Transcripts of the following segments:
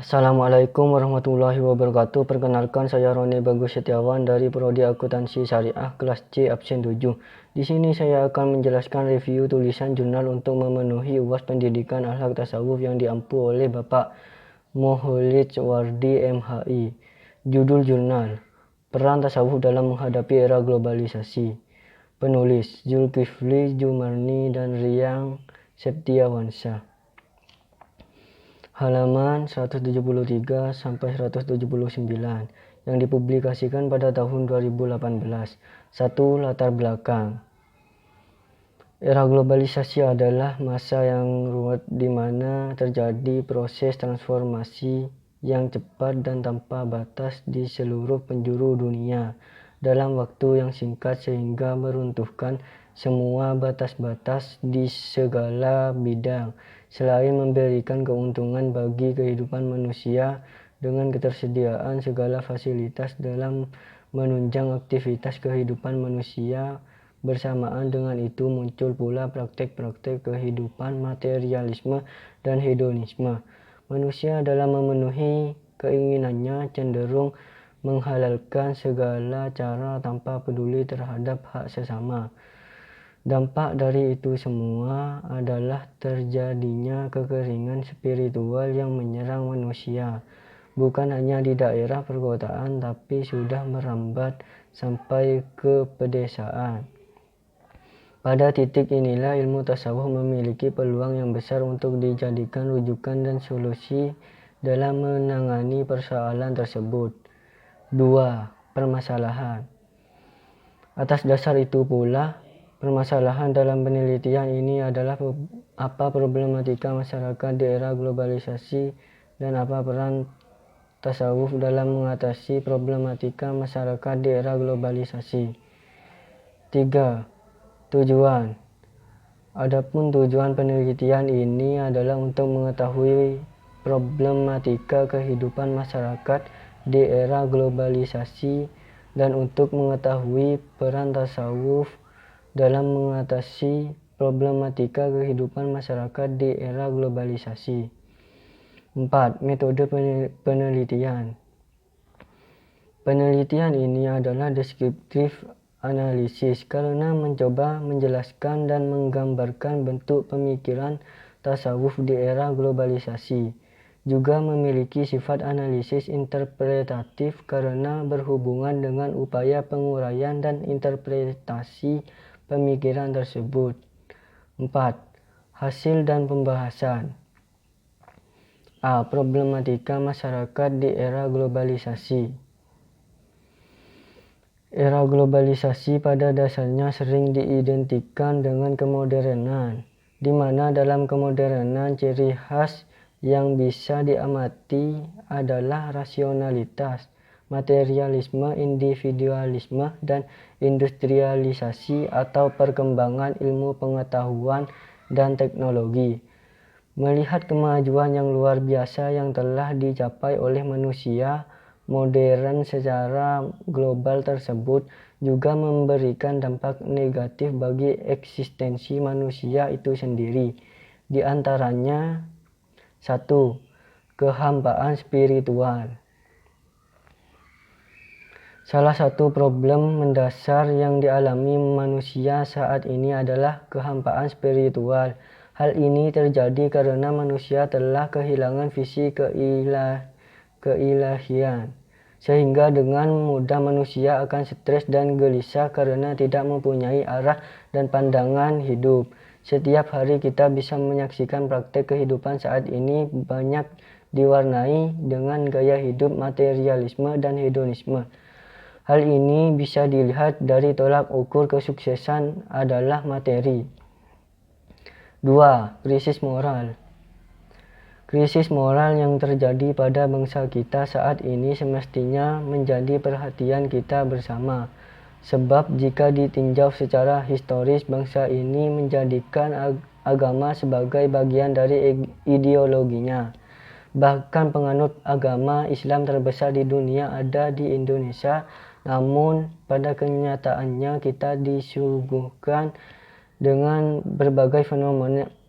Assalamualaikum warahmatullahi wabarakatuh. Perkenalkan, saya Roni Bagus Setiawan dari Prodi Akuntansi Syariah kelas C absen 7. Di sini saya akan menjelaskan review tulisan jurnal untuk memenuhi UAS Pendidikan Akhlak Tasawuf yang diampu oleh Bapak Moholid Wardi MHI. Judul jurnal: Peran Tasawuf dalam Menghadapi Era Globalisasi. Penulis: Zulkifli Jumarni dan Riang Septiawansyah. Halaman 173 sampai 179 yang dipublikasikan pada tahun 2018. 1. Latar belakang. Era globalisasi adalah masa yang ruwet di mana terjadi proses transformasi yang cepat dan tanpa batas di seluruh penjuru dunia dalam waktu yang singkat sehingga meruntuhkan semua batas-batas di segala bidang. Selain memberikan keuntungan bagi kehidupan manusia dengan ketersediaan segala fasilitas dalam menunjang aktivitas kehidupan manusia, bersamaan dengan itu muncul pula praktek-praktek kehidupan materialisme dan hedonisme. Manusia dalam memenuhi keinginannya cenderung menghalalkan segala cara tanpa peduli terhadap hak sesama. Dampak dari itu semua adalah terjadinya kekeringan spiritual yang menyerang manusia, bukan hanya di daerah perkotaan tapi sudah merambat sampai ke pedesaan. Pada titik inilah ilmu tasawuf memiliki peluang yang besar untuk dijadikan rujukan dan solusi dalam menangani persoalan tersebut. 2. Permasalahan. Atas dasar itu pula, permasalahan dalam penelitian ini adalah apa problematika masyarakat di era globalisasi dan apa peran tasawuf dalam mengatasi problematika masyarakat di era globalisasi. 3. Tujuan. Adapun tujuan penelitian ini adalah untuk mengetahui problematika kehidupan masyarakat di era globalisasi dan untuk mengetahui peran tasawuf dalam mengatasi problematika kehidupan masyarakat di era globalisasi. 4. Metode penelitian. Penelitian ini adalah deskriptif analisis karena mencoba menjelaskan dan menggambarkan bentuk pemikiran tasawuf di era globalisasi. Juga memiliki sifat analisis interpretatif karena berhubungan dengan upaya penguraian dan interpretasi pemikiran tersebut. 4. Hasil dan pembahasan. A. Problematika masyarakat di era globalisasi. Era globalisasi pada dasarnya sering diidentikan dengan kemodernan, di mana dalam kemodernan ciri khas yang bisa diamati adalah rasionalitas, materialisme, individualisme, dan industrialisasi atau perkembangan ilmu pengetahuan dan teknologi. Melihat kemajuan yang luar biasa yang telah dicapai oleh manusia modern secara global tersebut juga memberikan dampak negatif bagi eksistensi manusia itu sendiri. Di antaranya 1. Kehampaan spiritual. Salah satu problem mendasar yang dialami manusia saat ini adalah kehampaan spiritual. Hal ini terjadi karena manusia telah kehilangan visi keilahian, sehingga dengan mudah manusia akan stres dan gelisah karena tidak mempunyai arah dan pandangan hidup. Setiap hari kita bisa menyaksikan praktek kehidupan saat ini banyak diwarnai dengan gaya hidup materialisme dan hedonisme. Hal ini bisa dilihat dari tolak ukur kesuksesan adalah materi. 2. Krisis moral. Krisis moral yang terjadi pada bangsa kita saat ini semestinya menjadi perhatian kita bersama. Sebab jika ditinjau secara historis, bangsa ini menjadikan agama sebagai bagian dari ideologinya. Bahkan penganut agama Islam terbesar di dunia ada di Indonesia, namun pada kenyataannya kita disuguhkan dengan berbagai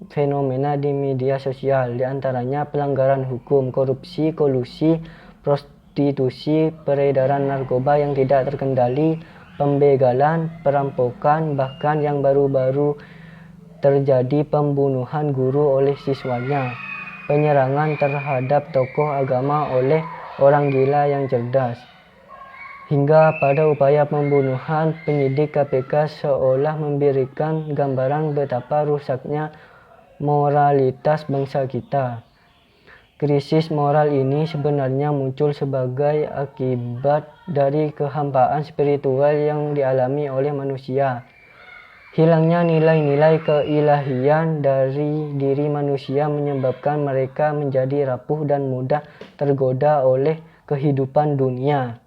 fenomena di media sosial, di antaranya pelanggaran hukum, korupsi, kolusi, prostitusi, peredaran narkoba yang tidak terkendali, pembegalan, perampokan, bahkan yang baru-baru terjadi pembunuhan guru oleh siswanya, penyerangan terhadap tokoh agama oleh orang gila yang cerdas, hingga pada upaya pembunuhan penyidik KPK seolah memberikan gambaran betapa rusaknya moralitas bangsa kita. Krisis moral ini sebenarnya muncul sebagai akibat dari kehampaan spiritual yang dialami oleh manusia. Hilangnya nilai-nilai keilahian dari diri manusia menyebabkan mereka menjadi rapuh dan mudah tergoda oleh kehidupan dunia.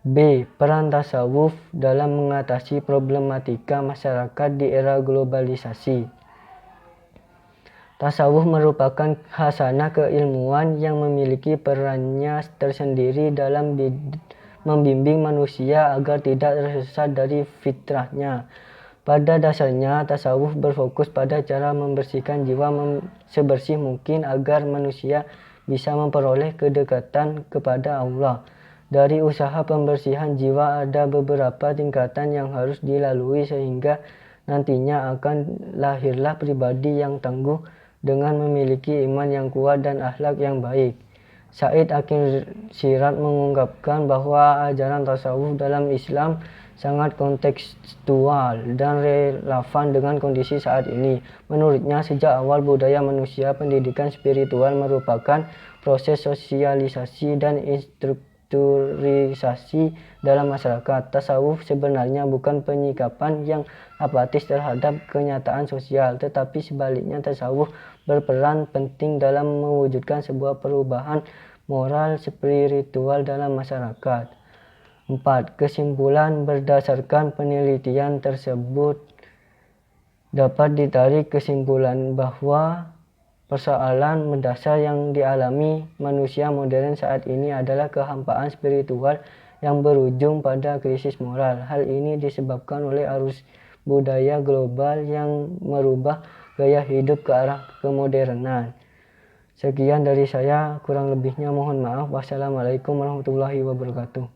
B. Peran tasawuf dalam mengatasi problematika masyarakat di era globalisasi. Tasawuf merupakan khasanah keilmuan yang memiliki perannya tersendiri dalam membimbing manusia agar tidak tersesat dari fitrahnya. Pada dasarnya, tasawuf berfokus pada cara membersihkan jiwa sebersih mungkin agar manusia bisa memperoleh kedekatan kepada Allah. Dari usaha pembersihan jiwa ada beberapa tingkatan yang harus dilalui sehingga nantinya akan lahirlah pribadi yang tangguh dengan memiliki iman yang kuat dan akhlak yang baik. Said Akhil Siraj mengungkapkan bahwa ajaran tasawuf dalam Islam sangat kontekstual dan relevan dengan kondisi saat ini. Menurutnya, sejak awal budaya manusia, pendidikan spiritual merupakan proses sosialisasi dan strukturisasi dalam masyarakat. Tasawuf sebenarnya bukan penyikapan yang apatis terhadap kenyataan sosial, tetapi sebaliknya tasawuf berperan penting dalam mewujudkan sebuah perubahan moral spiritual dalam masyarakat. 4. Kesimpulan berdasarkan penelitian tersebut dapat ditarik kesimpulan bahwa persoalan mendasar yang dialami manusia modern saat ini adalah kehampaan spiritual yang berujung pada krisis moral. Hal ini disebabkan oleh arus budaya global yang merubah gaya hidup ke arah kemodernan. Sekian dari saya, kurang lebihnya mohon maaf. Wassalamualaikum warahmatullahi wabarakatuh.